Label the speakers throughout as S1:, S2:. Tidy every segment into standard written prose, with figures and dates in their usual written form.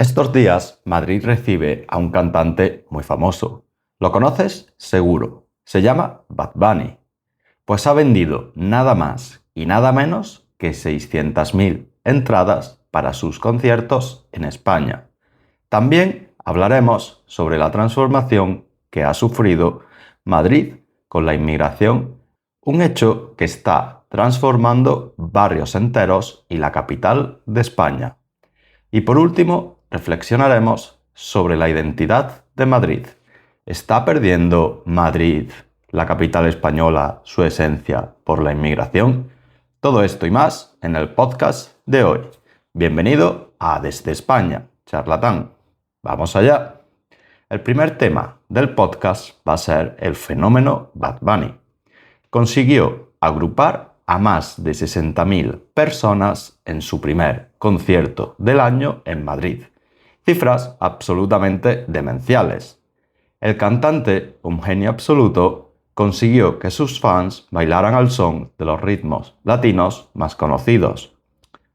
S1: Estos días, Madrid recibe a un cantante muy famoso. ¿Lo conoces? Seguro. Se llama Bad Bunny. Pues ha vendido nada más y nada menos que 600.000 entradas para sus conciertos en España. También hablaremos sobre la transformación que ha sufrido Madrid con la inmigración, un hecho que está transformando barrios enteros y la capital de España. Y por último, reflexionaremos sobre la identidad de Madrid. ¿Está perdiendo Madrid, la capital española, su esencia por la inmigración? Todo esto y más en el podcast de hoy. Bienvenido a Desde España, charlatán. Vamos allá. El primer tema del podcast va a ser el fenómeno Bad Bunny. Consiguió agrupar a más de 60.000 personas en su primer concierto del año en Madrid. Cifras absolutamente demenciales. El cantante, un genio absoluto, consiguió que sus fans bailaran al son de los ritmos latinos más conocidos.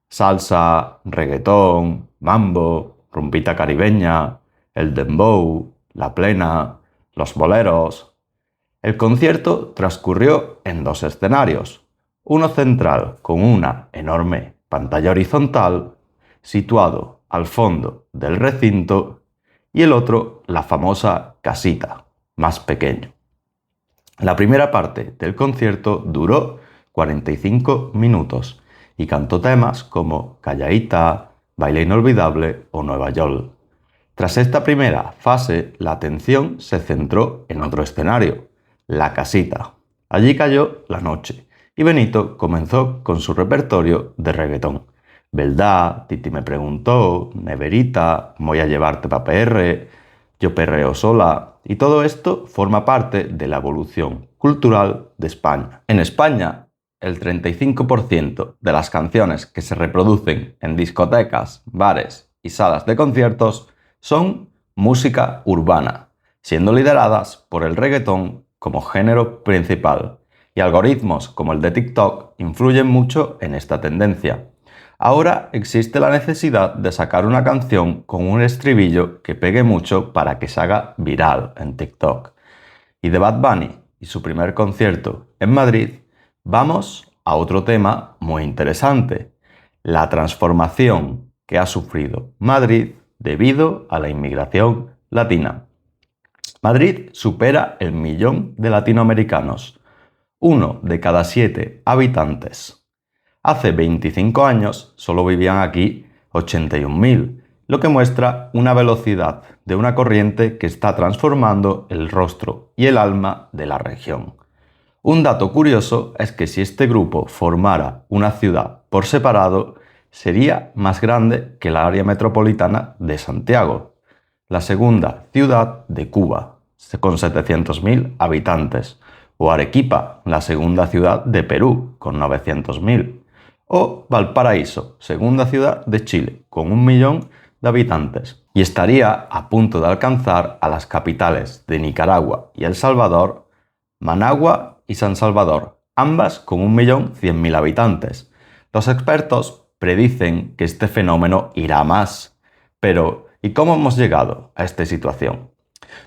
S1: Salsa, reggaetón, mambo, rumbita caribeña, el dembow, la plena, los boleros. El concierto transcurrió en dos escenarios, uno central con una enorme pantalla horizontal situado al fondo del recinto y el otro la famosa casita, más pequeño. La primera parte del concierto duró 45 minutos y cantó temas como Calladita, Baile Inolvidable o Nueva York. Tras esta primera fase, la atención se centró en otro escenario, la casita. Allí cayó la noche y Benito comenzó con su repertorio de reggaetón. Verdad, Titi me preguntó, Neverita, voy a llevarte pa' PR, yo perreo sola, y todo esto forma parte de la evolución cultural de España. En España, el 35% de las canciones que se reproducen en discotecas, bares y salas de conciertos son música urbana, siendo lideradas por el reggaetón como género principal, y algoritmos como el de TikTok influyen mucho en esta tendencia. Ahora existe la necesidad de sacar una canción con un estribillo que pegue mucho para que se haga viral en TikTok. Y de Bad Bunny y su primer concierto en Madrid, vamos a otro tema muy interesante, la transformación que ha sufrido Madrid debido a la inmigración latina. Madrid supera el 1.000.000 de latinoamericanos, 1 de cada 7 habitantes. Hace 25 años solo vivían aquí 81.000, lo que muestra una velocidad de una corriente que está transformando el rostro y el alma de la región. Un dato curioso es que si este grupo formara una ciudad por separado, sería más grande que la área metropolitana de Santiago, la segunda ciudad de Cuba, con 700.000 habitantes, o Arequipa, la segunda ciudad de Perú, con 900.000, o Valparaíso, segunda ciudad de Chile, con 1.000.000 de habitantes, y estaría a punto de alcanzar a las capitales de Nicaragua y El Salvador, Managua y San Salvador, ambas con 1.100.000 habitantes. Los expertos predicen que este fenómeno irá a más. Pero, ¿y cómo hemos llegado a esta situación?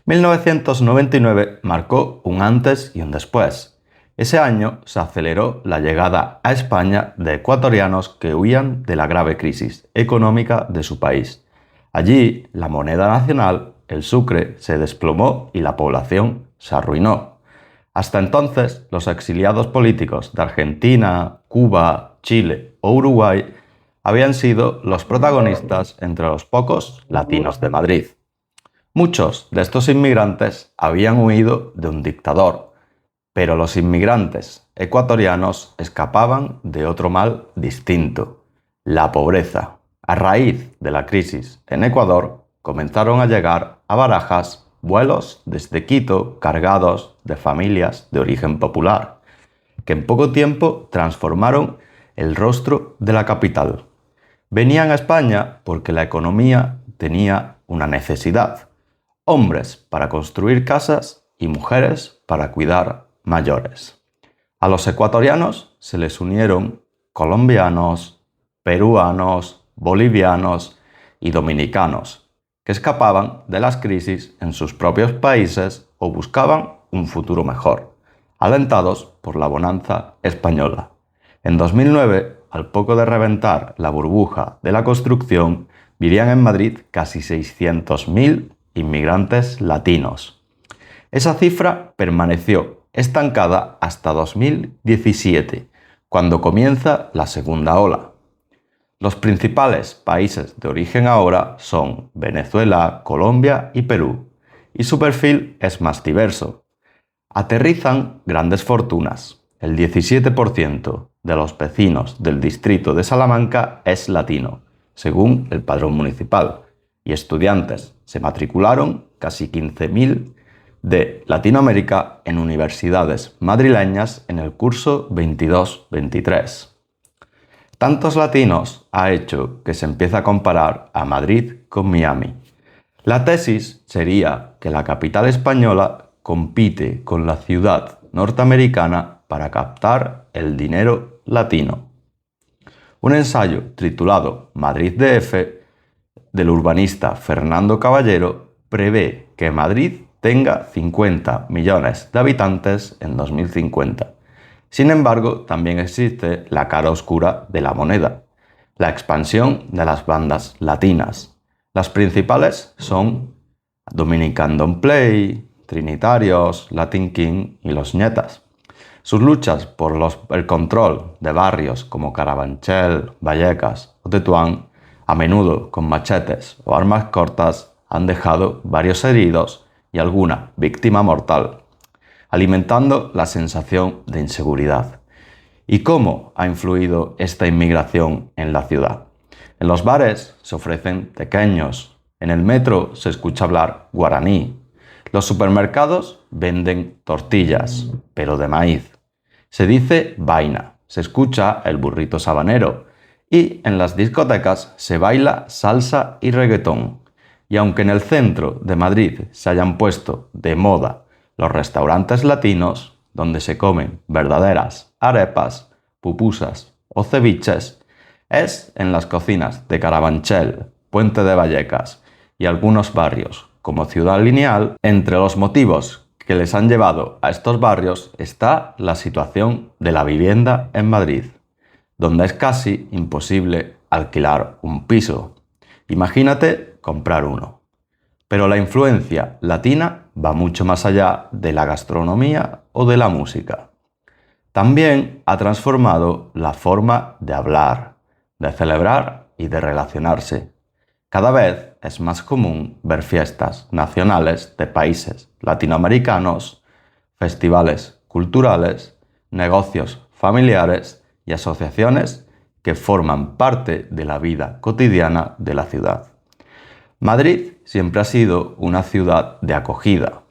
S1: 1999 marcó un antes y un después. Ese año se aceleró la llegada a España de ecuatorianos que huían de la grave crisis económica de su país. Allí, la moneda nacional, el sucre, se desplomó y la población se arruinó. Hasta entonces, los exiliados políticos de Argentina, Cuba, Chile o Uruguay habían sido los protagonistas entre los pocos latinos de Madrid. Muchos de estos inmigrantes habían huido de un dictador, pero los inmigrantes ecuatorianos escapaban de otro mal distinto, la pobreza. A raíz de la crisis en Ecuador, comenzaron a llegar a Barajas vuelos desde Quito cargados de familias de origen popular, que en poco tiempo transformaron el rostro de la capital. Venían a España porque la economía tenía una necesidad: hombres para construir casas y mujeres para cuidar mayores. A los ecuatorianos se les unieron colombianos, peruanos, bolivianos y dominicanos, que escapaban de las crisis en sus propios países o buscaban un futuro mejor, alentados por la bonanza española. En 2009, al poco de reventar la burbuja de la construcción, vivían en Madrid casi 600.000 inmigrantes latinos. Esa cifra permaneció estancada hasta 2017, cuando comienza la segunda ola. Los principales países de origen ahora son Venezuela, Colombia y Perú, y su perfil es más diverso. Aterrizan grandes fortunas. El 17% de los vecinos del distrito de Salamanca es latino, según el padrón municipal, y estudiantes se matricularon casi 15.000 de Latinoamérica en universidades madrileñas en el curso 22-23. Tantos latinos ha hecho que se empiece a comparar a Madrid con Miami. La tesis sería que la capital española compite con la ciudad norteamericana para captar el dinero latino. Un ensayo titulado Madrid DF del urbanista Fernando Caballero prevé que Madrid tenga 50 millones de habitantes en 2050. Sin embargo, también existe la cara oscura de la moneda, la expansión de las bandas latinas. Las principales son Dominican Don't Play, Trinitarios, Latin King y Los Nietas. Sus luchas por el control de barrios como Carabanchel, Vallecas o Tetuán, a menudo con machetes o armas cortas, han dejado varios heridos y alguna víctima mortal, alimentando la sensación de inseguridad. ¿Y cómo ha influido esta inmigración en la ciudad? En los bares se ofrecen tequeños, en el metro se escucha hablar guaraní, los supermercados venden tortillas, pero de maíz. Se dice vaina, se escucha el burrito sabanero y en las discotecas se baila salsa y reggaetón. Y aunque en el centro de Madrid se hayan puesto de moda los restaurantes latinos, donde se comen verdaderas arepas, pupusas o ceviches, es en las cocinas de Carabanchel, Puente de Vallecas y algunos barrios como Ciudad Lineal. Entre los motivos que les han llevado a estos barrios está la situación de la vivienda en Madrid, donde es casi imposible alquilar un piso. Imagínate comprar uno. Pero la influencia latina va mucho más allá de la gastronomía o de la música. También ha transformado la forma de hablar, de celebrar y de relacionarse. Cada vez es más común ver fiestas nacionales de países latinoamericanos, festivales culturales, negocios familiares y asociaciones que forman parte de la vida cotidiana de la ciudad. Madrid siempre ha sido una ciudad de acogida,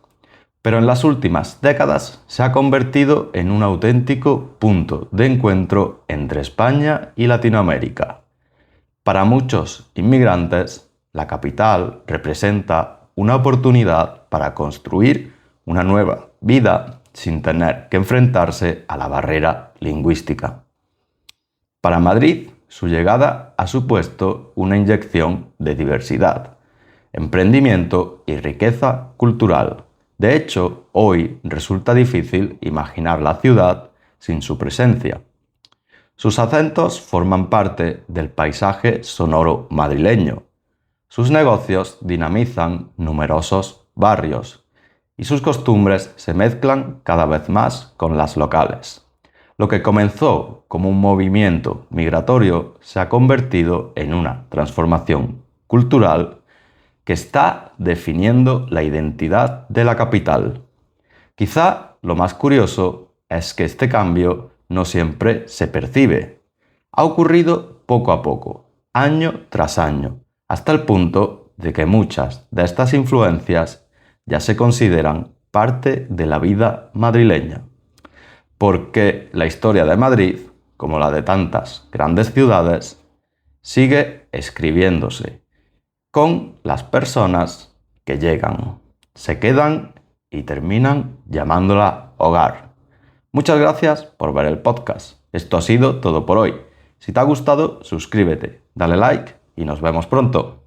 S1: pero en las últimas décadas se ha convertido en un auténtico punto de encuentro entre España y Latinoamérica. Para muchos inmigrantes, la capital representa una oportunidad para construir una nueva vida sin tener que enfrentarse a la barrera lingüística. Para Madrid, su llegada ha supuesto una inyección de diversidad, emprendimiento y riqueza cultural. De hecho, hoy resulta difícil imaginar la ciudad sin su presencia. Sus acentos forman parte del paisaje sonoro madrileño. Sus negocios dinamizan numerosos barrios y sus costumbres se mezclan cada vez más con las locales. Lo que comenzó como un movimiento migratorio se ha convertido en una transformación cultural que está definiendo la identidad de la capital. Quizá lo más curioso es que este cambio no siempre se percibe. Ha ocurrido poco a poco, año tras año, hasta el punto de que muchas de estas influencias ya se consideran parte de la vida madrileña. Porque la historia de Madrid, como la de tantas grandes ciudades, sigue escribiéndose con las personas que llegan, se quedan y terminan llamándola hogar. Muchas gracias por ver el podcast. Esto ha sido todo por hoy. Si te ha gustado, suscríbete, dale like y nos vemos pronto.